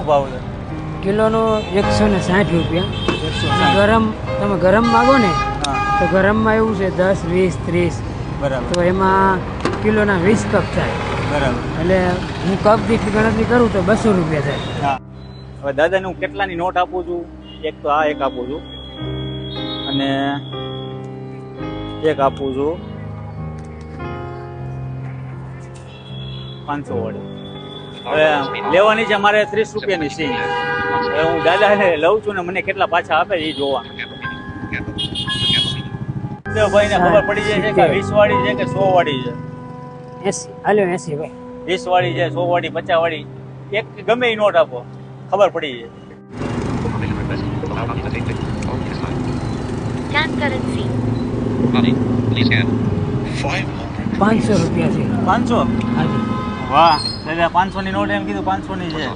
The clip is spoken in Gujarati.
શું ભાવ છે? કિલોનો 160 રૂપિયા. 160. ગરમ તમે ગરમ માગો ને હા તો ગરમમાં એવું છે 10, 20, 30. બરાબર તો એમાં કિલોના 20 કપ થાય. બરાબર. એટલે હું કપ દીઠ ગણતરી કરું તો 200 રૂપિયા થાય. હા હવે દાદાને હું કેટલાની નોટ આપું છું? એક તો આ એક આપું છું અને એક આપું છું 500 વાળી. હવે લેવાની છે મારે 30 રૂપિયાની સિંગ. હવે હું દાદાને લઉં છું ને મને કેટલા પાછા આપે એ જોવા. ભાઈને ખબર પડી જાય છે કે 20 વાળી છે કે 100 વાળી છે. 80 હાલ્યો 80 ભાઈ. 20 વાળી છે, 100 વાળી, 50 વાળી, એક ગમે એ નોટ આપો ખબર પડી જાય. Scan currency. 500 રૂપિયા છે. 500? હાજી. વાહ દાદા 500 ની નોટ એમ કીધું 500 ની છે.